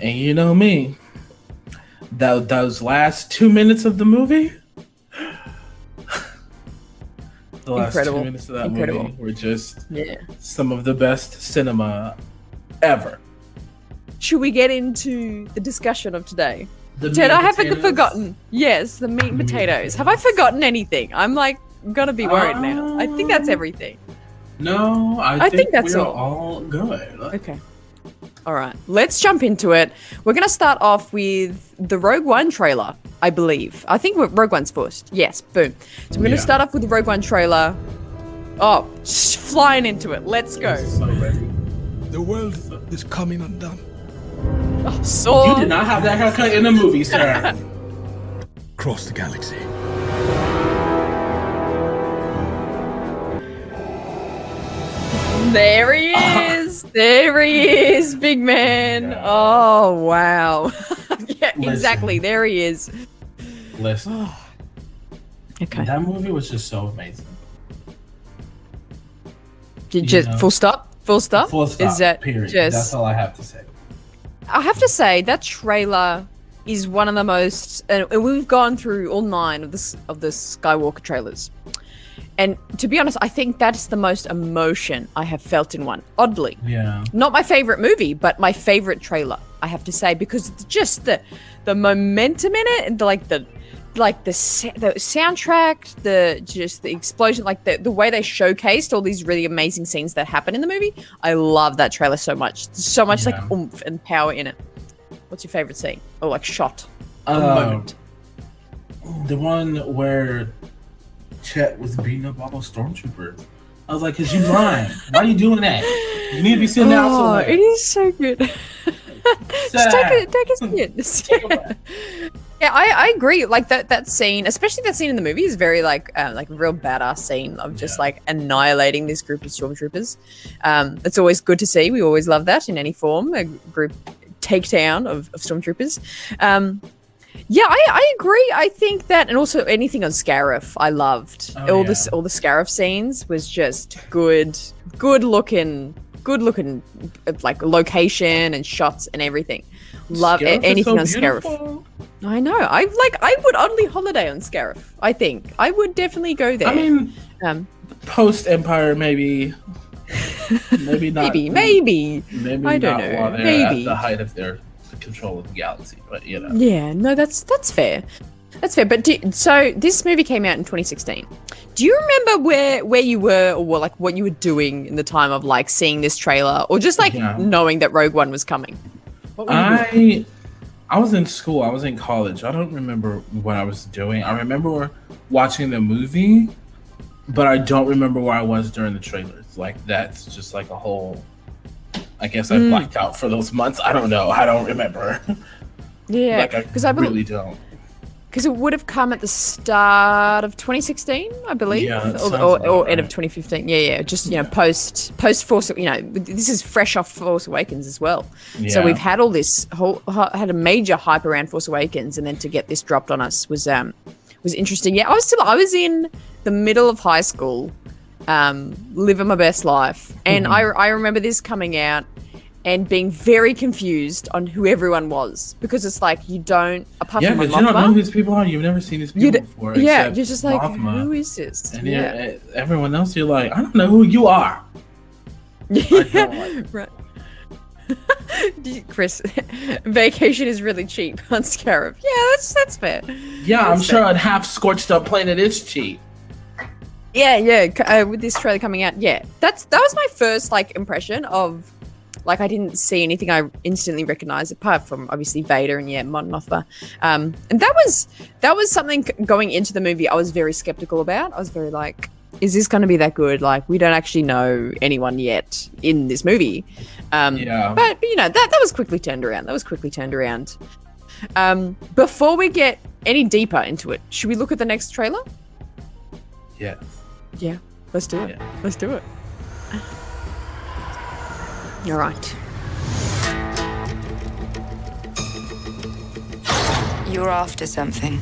And you know me, those last 2 minutes of the movie, the last Incredible. 2 minutes of that Incredible. movie were just Yeah. some of the best cinema ever. Should we get into the discussion of today? The Ted, meat I and haven't potatoes. forgotten. Yes, the meat and Meat and potatoes. Have I potatoes. forgotten anything? I'm like gonna be worried now. I think that's everything. No, I think that's we're all. good. Okay. All right, let's jump into it. We're going to start off with the Rogue One trailer, I believe. I think Rogue One's first. Yes, boom. So we're going to start off with the Rogue One trailer. Oh, flying into it. Let's go. So ready. The world is coming undone. Oh, so You did not have that haircut in the movie, sir. Across the galaxy. There he is. There he is, big man. Yeah. Oh, wow. Yeah, Listen. exactly. There he is. Listen, Okay. that movie was just so amazing. Just know. full stop. Full stop. Full stop. Is that period. just? That's all I have to say. I have to say that trailer is one of the most, and we've gone through all 9 of the Skywalker trailers, and to be honest, I think that's the most emotion I have felt in one. Oddly, Yeah. not my favorite movie, but my favorite trailer. I have to say, because just the momentum in it, and the soundtrack, the explosion, like the way they showcased all these really amazing scenes that happen in the movie. I love that trailer so much. There's so much like oomph and power in it. What's your favorite scene? Or like shot? Moment. The one where Chet was beating up all those stormtroopers. I was like, "Cause you lying. Why are you doing that? You need to be sitting out somewhere." It is so good. Just take a seat. Yeah, I agree. Like that scene, especially that scene in the movie, is very like a real badass scene of just like annihilating this group of stormtroopers. It's always good to see. We always love that in any form, a group takedown of stormtroopers. Yeah, I agree. I think that, and also anything on Scarif, I loved. All the Scarif scenes was just good looking, like location and shots and everything. Love anything on Scarif. I know. I would only holiday on Scarif. I think I would definitely go there. I mean, post Empire, maybe not. Maybe. I don't not know. While they're Maybe at the height of their control of the galaxy, but you know. Yeah, no, that's fair. That's fair. But so this movie came out in 2016. Do you remember where you were, or like what you were doing in the time of like seeing this trailer, or just like knowing that Rogue One was coming? What were you doing? I was in school. I was in college. I don't remember what I was doing. I remember watching the movie, but I don't remember where I was during the trailers. Like that's just like a whole. I guess I blacked out for those months. I don't know. I don't remember. Yeah, because I really don't. Because it would have come at the start of 2016, I believe, or end of 2015. Yeah. Just post Force. This is fresh off Force Awakens as well. Yeah. So we've had all this had a major hype around Force Awakens, and then to get this dropped on us was interesting. Yeah, I was in the middle of high school, living my best life, and I remember this coming out and being very confused on who everyone was, because it's like you don't, apart from Mothma. Yeah, but you don't know who these people are. You've never seen these people before. Yeah, you're just like, Mothma. who is this? And everyone else, you're like, I don't know who you are. Yeah, right. Chris, vacation is really cheap on Scarif. Yeah, that's fair. Yeah, I'm sure a half scorched up planet is cheap. Yeah. With this trailer coming out, that was my first like impression of. Like, I didn't see anything I instantly recognized, apart from obviously Vader and Mon Mothma. And that was something going into the movie I was very skeptical about. I was very like, is this going to be that good? Like, we don't actually know anyone yet in this movie. But that was quickly turned around. Before we get any deeper into it, should we look at the next trailer? Yes. Yeah, let's do it. Let's do it. All right. You're after something.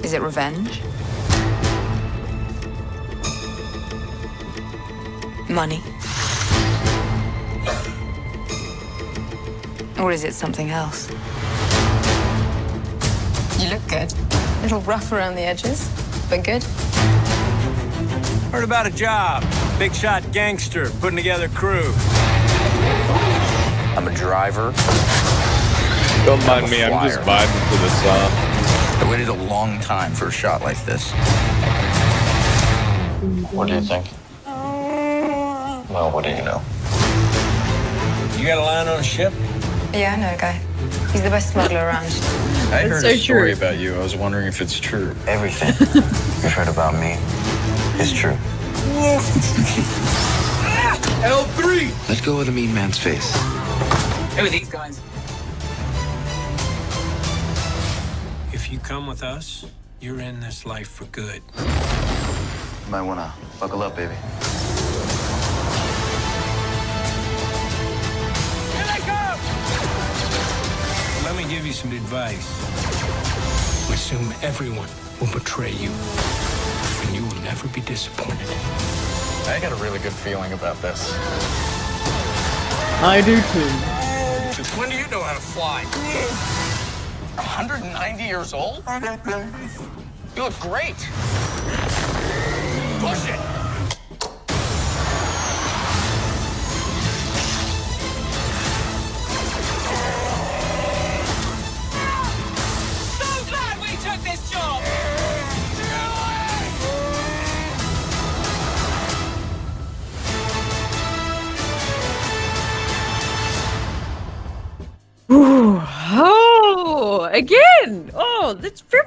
Is it revenge? Money? Or is it something else? You look good. A little rough around the edges, but good. Heard about a job. Big shot gangster putting together crew. I'm a driver. Don't mind me, I'm just vibing to the song. I waited a long time for a shot like this. What do you think? Well, what do you know? You got a line on a ship? Yeah, I know a guy. He's the best smuggler around. I heard so a story true. about you. I was wondering if it's true. Everything you've heard about me is true. L3! Let go of the mean man's face. Who are these guys? If you come with us, you're in this life for good. You might wanna buckle up, baby. Here they come! Let me give you some advice. Assume everyone will betray you, and you will never be disappointed. I got a really good feeling about this. I do too. Since when do you know how to fly? 190 years old? You look great. Push it! So glad we took this job! Oh, again. Oh, that's very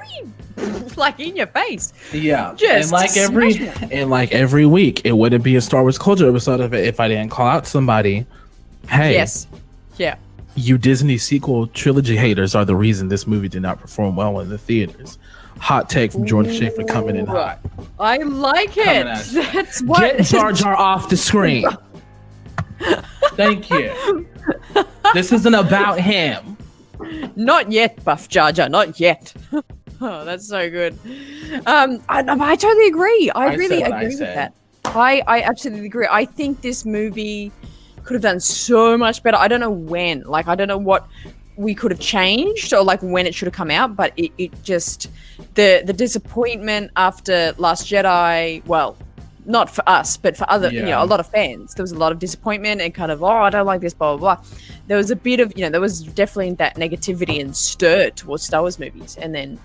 like in your face. Yeah, Just and like every week, it wouldn't be a Star Wars culture episode of it if I didn't call out somebody. Hey, Yes. Yeah. you Disney sequel trilogy haters are the reason this movie did not perform well in the theaters. Hot take from Jordan Chaffer coming in hot. I like Coming it. at you. That's what. Get Jar Jar off the screen. Thank you. This isn't about him. Not yet, Buff Jar Jar. Not yet. Oh, that's so good. I totally agree. I really said what I agree with said. that. I absolutely agree. I think this movie could have done so much better. I don't know when. Like, I don't know what we could have changed or like when it should have come out, but it just the disappointment after Last Jedi. Well, not for us, but for other, Yeah. a lot of fans. There was a lot of disappointment and kind of, I don't like this, blah, blah, blah. There was a bit of, there was definitely that negativity and stir towards Star Wars movies. And then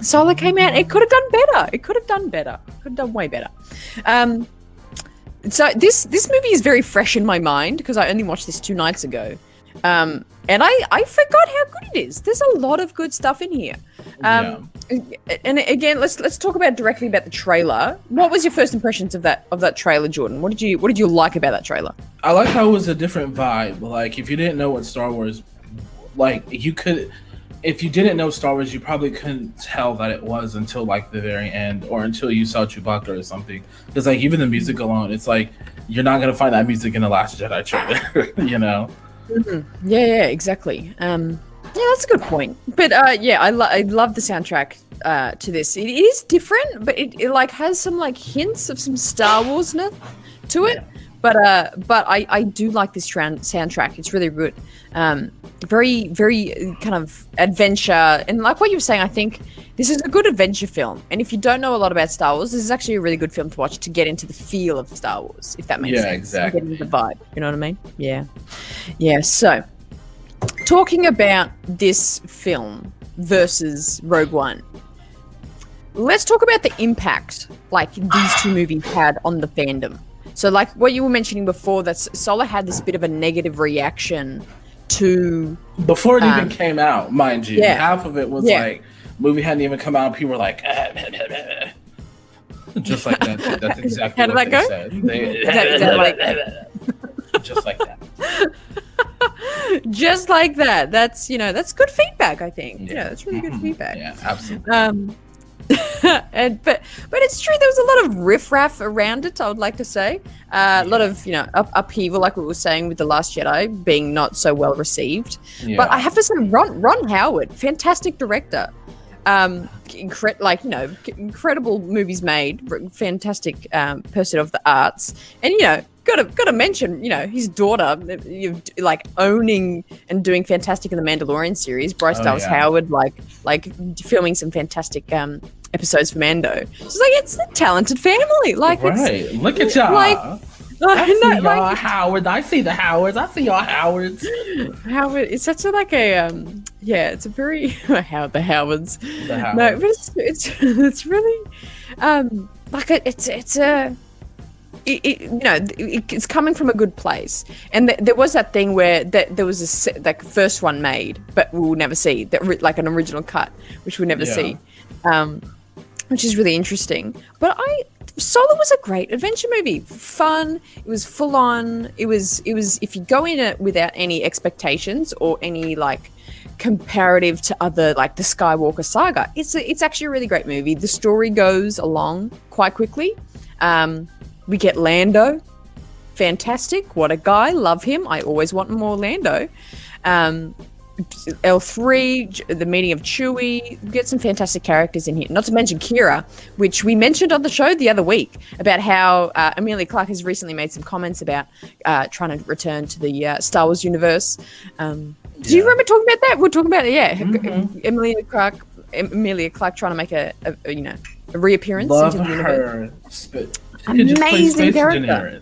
Solo came out. It could have done better. It could have done better. Could have done way better. So this movie is very fresh in my mind because I only watched this 2 nights ago. And I forgot how good it is. There's a lot of good stuff in here. And again, let's talk directly about the trailer. What was your first impressions of that trailer, Jordan? What did you like about that trailer? I like how it was a different vibe. Like, if you didn't know what Star Wars, like, you could, if you didn't know Star Wars, you probably couldn't tell that it was until like the very end or until you saw Chewbacca or something. Because like even the music alone, it's like you're not gonna find that music in the Last Jedi trailer, Mm-hmm. Yeah, exactly. Yeah, that's a good point. But I love the soundtrack to this. It is different, but it like has some like hints of some Star Wars-ness to it. But I do like this soundtrack. It's really good. Very, very kind of adventure. And like what you were saying, I think this is a good adventure film. And if you don't know a lot about Star Wars, this is actually a really good film to watch to get into the feel of Star Wars, if that makes sense. Yeah, exactly. Get into the vibe. You know what I mean? Yeah. Yeah, so talking about this film versus Rogue One, let's talk about the impact like these two movies had on the fandom. So like what you were mentioning before, that Solo had this bit of a negative reaction to... Before it even came out, mind you. Yeah. Half of it was like, movie hadn't even come out, people were like, just like that. That's exactly How did what that they go? said. Just like that. Just like that. That's good feedback, I think. Yeah, that's really good feedback. Yeah, absolutely. But it's true. There was a lot of riffraff around it. I would like to say a lot of upheaval, like we were saying with The Last Jedi being not so well received. Yeah. But I have to say, Ron Howard, fantastic director. Incredible movies made. Fantastic person of the arts, and good gotta mention, his daughter, like owning and doing fantastic in the Mandalorian series. Bryce Dallas Howard, like filming some fantastic episodes for Mando. It's like it's a talented family. Like, right? Look at y'all. Like, I see y'all Howard. I see the Howards. I see y'all Howards. Howard, it's such a it's a very the Howards. The Howards. No, but it's really it's coming from a good place. And there was that thing where there was a first one made, but we'll never see that, like an original cut, which we'll never see, which is really interesting. But Solo was a great adventure movie. Fun. It was full on. It was if you go in it without any expectations or any like comparative to other, like the Skywalker saga, it's actually a really great movie. The story goes along quite quickly. We get Lando. Fantastic. What a guy. Love him. I always want more Lando. L3, the meeting of Chewie, get some fantastic characters in here. Not to mention Kira, which we mentioned on the show the other week about how Emilia Clarke has recently made some comments about trying to return to the Star Wars universe. Do you remember talking about that? We're talking about it, Mm-hmm. Emilia Clarke trying to make a reappearance Love into the her. universe. Amazing character.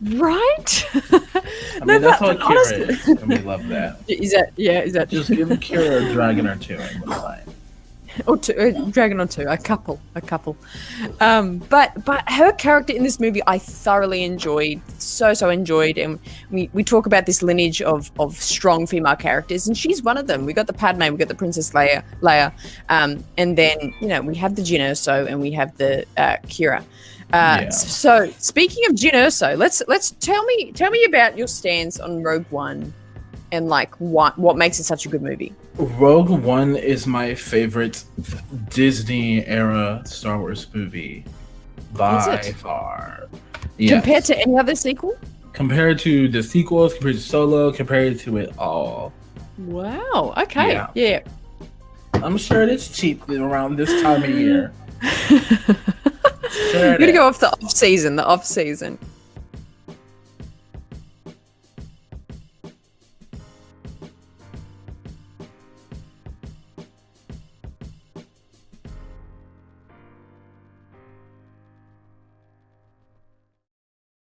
Right? I mean, that's what Kira is, and we love that. Is that just give Kira a dragon or two and we're fine. Or two, a dragon or two, a couple. But her character in this movie, I thoroughly enjoyed, so enjoyed, and we talk about this lineage of strong female characters, and she's one of them. We got the Padme, we got the Princess Leia, and then we have the Jyn Erso, and we have the Kira. So speaking of Jyn Erso, let's tell me about your stance on Rogue One, and like what makes it such a good movie. Rogue One is my favorite Disney era Star Wars movie by far. Yes. Compared to any other sequel? Compared to the sequels, compared to Solo, compared to it all. Wow. Okay. Yeah. I'm sure it is cheap around this time of year. You're gonna go off the off season.